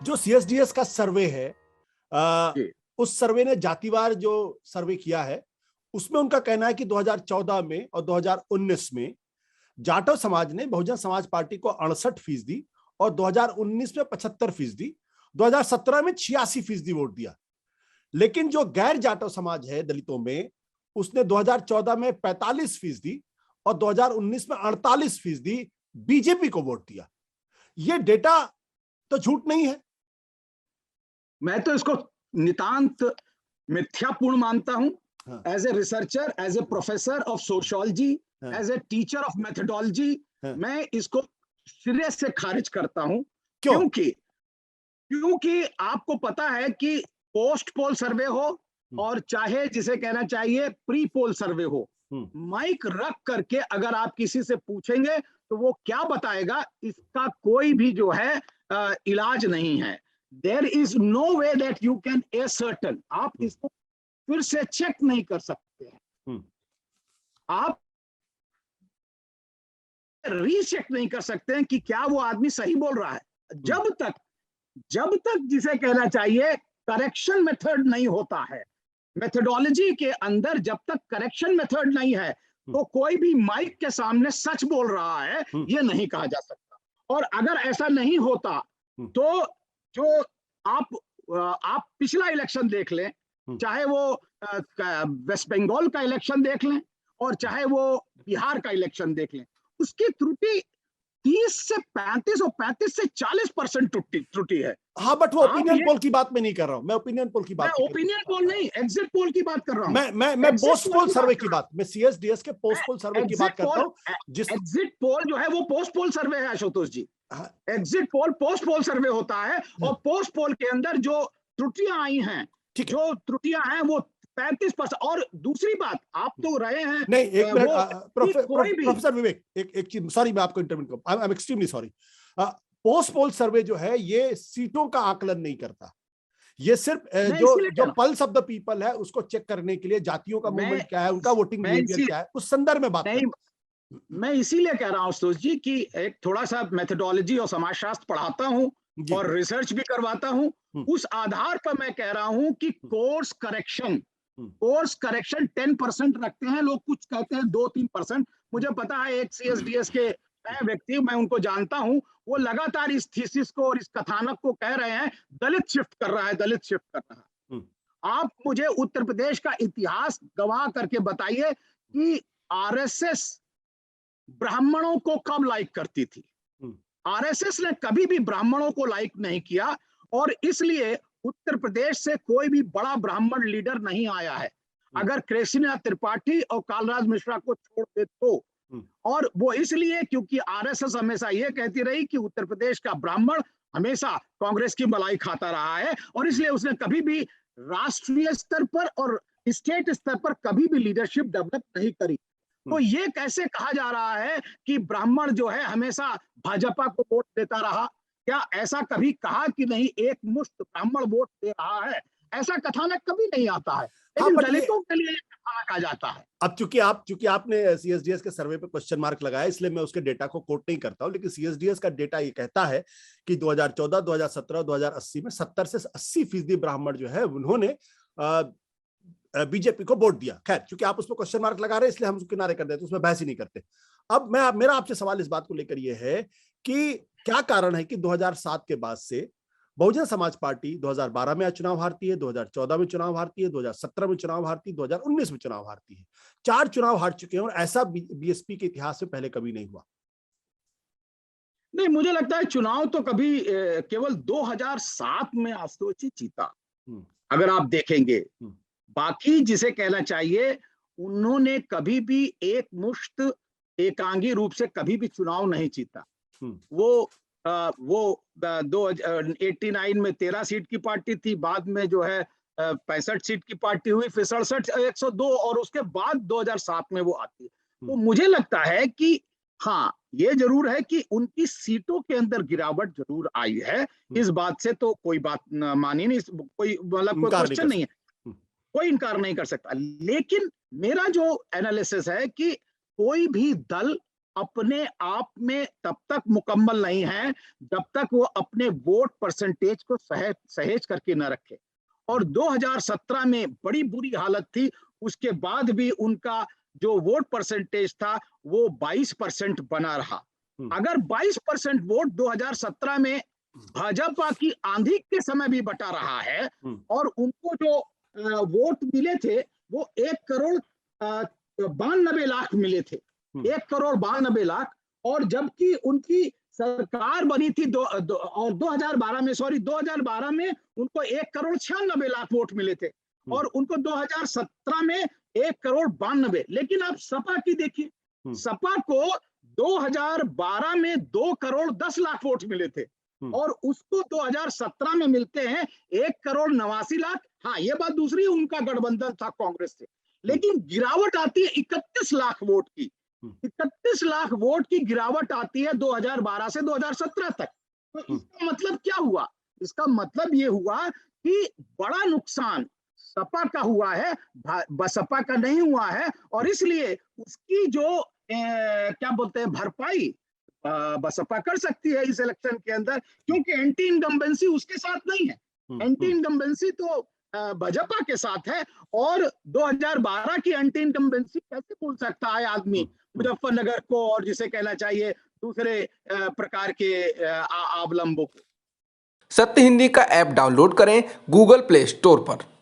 जो सीएसडीएस का सर्वे है, जी। उस सर्वे ने जातिवार जो सर्वे किया है उसमें उनका कहना है कि 2014 में और 2019 में जाटव समाज ने बहुजन समाज पार्टी को 68% और 2019 में 75%, 2017 में 86% वोट दिया। लेकिन जो गैर जाटव समाज है दलितों में, उसने 2014 में 45% और 2019 में 48% बीजेपी को वोट दिया। ये डेटा तो झूठ नहीं है। मैं तो इसको नितांत मिथ्यापूर्ण मानता हूं। हाँ, as a researcher, as a professor of sociology, हाँ, as a teacher of methodology, हाँ। मैं इसको सिरे से खारिज करता हूं। क्यों? क्योंकि क्योंकि आपको पता है कि पोस्ट पोल सर्वे हो और चाहे जिसे कहना चाहिए प्री पोल सर्वे हो, माइक रख करके अगर आप किसी से पूछेंगे तो वो क्या बताएगा, इसका कोई भी जो है इलाज नहीं है। There is no way that you can ascertain, आप इसको फिर से चेक नहीं कर सकते हैं, आप रीचेक नहीं कर सकते हैं कि क्या वो आदमी सही बोल रहा है। जब तक जिसे कहना चाहिए करेक्शन मेथड नहीं होता है, मेथोडोलॉजी के अंदर जब तक करेक्शन मेथड नहीं है, तो कोई भी माइक के सामने सच बोल रहा है ये नहीं कहा जा सकता। और अगर ऐसा नहीं होता तो जो आप पिछला इलेक्शन देख लें, चाहे वो वेस्ट बंगाल का इलेक्शन देख लें और चाहे वो बिहार का इलेक्शन देख लें, उसकी त्रुटि 30 से 35 और 35 से 40% त्रुटि है। हाँ, बट वो ओपिनियन पोल की बात मैं नहीं कर रहा हूं, मैं ओपिनियन पोल की बात मैं ओपिनियन पोल नहीं, एग्जिट पोल की बात कर रहा हूं। मैं पोस्ट पोल सर्वे की बात, मैं सीएसडीएस के पोस्ट पोल सर्वे की बात करता हूं। जिस एग्जिट पोल जो है वो पोस्ट पोल सर्वे है आशुतोष जी। हाँ, एग्जिट पोल पोस्ट पोल सर्वे होता है और पोस्ट पोल के अंदर जो त्रुटियां आई हैं, जो त्रुटियां हैं वो 35%। और दूसरी बात, आप तो रहे हैं नहीं, एक मिनट प्रोफेसर विवेक, एक चीज, सॉरी मैं आपको इंटरव्यू करूं, I am extremely sorry. Post poll survey जो है ये सीटों का आकलन नहीं करता, ये सिर्फ जो पल्स ऑफ द पीपल है उसको चेक करने के लिए जातियों का मूवमेंट क्या है, उनका वोटिंग बिहेवियर क्या है, उस संदर्भ में बात नहीं। मैं इसीलिए कह रहा हूं आशुतोष जी कि एक थोड़ा सा मेथोडोलॉजी और समाजशास्त्र पढ़ाता हूं और रिसर्च भी करवाता हूं, उस आधार पर मैं कह रहा हूं कि कोर्स करेक्शन 10% रखते हैं लोग, कुछ कहते हैं 2-3%। मुझे पता है एक सीएसडीएस के व्यक्ति, मैं उनको जानता हूं, वो लगातार इस थीसिस को और इस कथानक को कह रहे हैं दलित शिफ्ट कर रहा है, दलित शिफ्ट कर रहा है। आप मुझे उत्तर प्रदेश का इतिहास गवाह करके बताइए कि आरएसएस ब्राह्मणों को कब लाइक करती थी? आरएसएस ने कभी भी ब्राह्मणों को लाइक नहीं किया और इसलिए उत्तर प्रदेश से कोई भी बड़ा ब्राह्मण लीडर नहीं आया है। अगर कृष्णनाथ त्रिपाठी और कालराज मिश्रा को छोड़ दे तो, और वो इसलिए क्योंकि आरएसएस हमेशा ये कहती रही कि उत्तर प्रदेश का ब्राह्मण हमेशा कांग्रेस की मलाई खाता रहा है और इसलिए उसने कभी भी राष्ट्रीय स्तर पर और स्टेट स्तर पर कभी भी लीडरशिप डेवलप नहीं करी। तो ये कैसे कहा जा रहा है कि ब्राह्मण जो है हमेशा भाजपा को वोट देता रहा? क्या ऐसा कभी कहा कि नहीं एक मुश्त ब्राह्मण वोट दे रहा है? ऐसा कथानक कभी नहीं आता है, लेकिन दलितों के लिए कथानक आ जाता है। अब चूंकि आपने सीएसडीएस के सर्वे पे क्वेश्चन मार्क लगाया, इसलिए मैं उसके डेटा को कोट नहीं करता हूं, लेकिन सीएसडीएस का डेटा ये कहता है कि 2014, 2017, 2080 में 70 से 80% ब्राह्मण जो है उन्होंने बीजेपी को वोट दिया। खैर, क्योंकि आप उसमें क्वेश्चन मार्क लगा रहे हैं इसलिए हम उसको किनारे कर देते, उसमें बहस ही नहीं करते। अब मेरा आपसे सवाल इस बात को लेकर यह है कि क्या कारण है कि 2007 के बाद से बहुजन समाज पार्टी 2012 में चुनाव हारती है, 2014 में चुनाव हारती है, 2017 में चुनाव हारती है, 2019 में चुनाव हारती है। 4 चुनाव हार चुके हैं और ऐसा बीएसपी के इतिहास में पहले कभी नहीं हुआ। नहीं, मुझे लगता है चुनाव तो कभी केवल 2007 में आशुतोष जीता, अगर आप देखेंगे। बाकी जिसे कहना चाहिए उन्होंने कभी भी एक मुश्त एकांगी रूप से कभी भी चुनाव नहीं जीता। वो 89 में 13 सीट की पार्टी थी, बाद में जो है 65 सीट की पार्टी हुई, फिर 67, 102 और उसके बाद 2007 में वो आती है। तो मुझे लगता है कि हाँ, ये जरूर है कि उनकी सीटों के अंदर गिरावट जरूर आई है। इस बात से तो कोई बात मानी नहीं, कोई मतलब कोई क्वेश्चन नहीं है, कोई इनकार नहीं कर सकता। लेकिन मेरा जो एनालिसिस है कि कोई भी दल अपने आप में तब तक मुकम्मल नहीं है जब तक वो अपने वोट परसेंटेज को सहेज करके न रखे। और 2017 में बड़ी बुरी हालत थी, उसके बाद भी उनका जो वोट परसेंटेज था वो 22% बना रहा। अगर 22% वोट 2017 में भाजपा की आंधी के समय भी बटा रहा है और उनको जो वोट मिले थे वो 1,92,00,000 मिले थे, 1,92,00,000। और जबकि उनकी सरकार बनी थी 2012 में, 2012 में उनको 1,96,00,000 वोट मिले थे और उनको 2017 में 1,92,00,000। लेकिन आप सपा की देखिए, सपा को 2012 में 2,10,00,000 वोट मिले थे और उसको 2017 में मिलते हैं 1,89,00,000। हाँ, ये बात दूसरी, उनका गठबंधन था कांग्रेस से, लेकिन गिरावट आती है 31 लाख वोट की। 31 लाख वोट की गिरावट आती है 2012 से 2017 तक। तो इसका मतलब क्या हुआ? इसका मतलब ये हुआ कि बड़ा नुकसान सपा का हुआ है, बसपा का नहीं हुआ है। और इसलिए उसकी जो क्या बोलते हैं भरपाई बसपा कर सकती है इस इलेक्शन के अंदर, क्योंकि एंटी इनकम्बेंसी उसके साथ नहीं है। एंटी इनकम्बेंसी तो भाजपा के साथ है। और 2012 की एंटी इनकम्बेंसी कैसे बोल सकता है आदमी मुजफ्फरनगर को और जिसे कहना चाहिए दूसरे प्रकार के अवलंबों को। सत्य हिंदी का ऐप डाउनलोड करें गूगल प्ले स्टोर पर।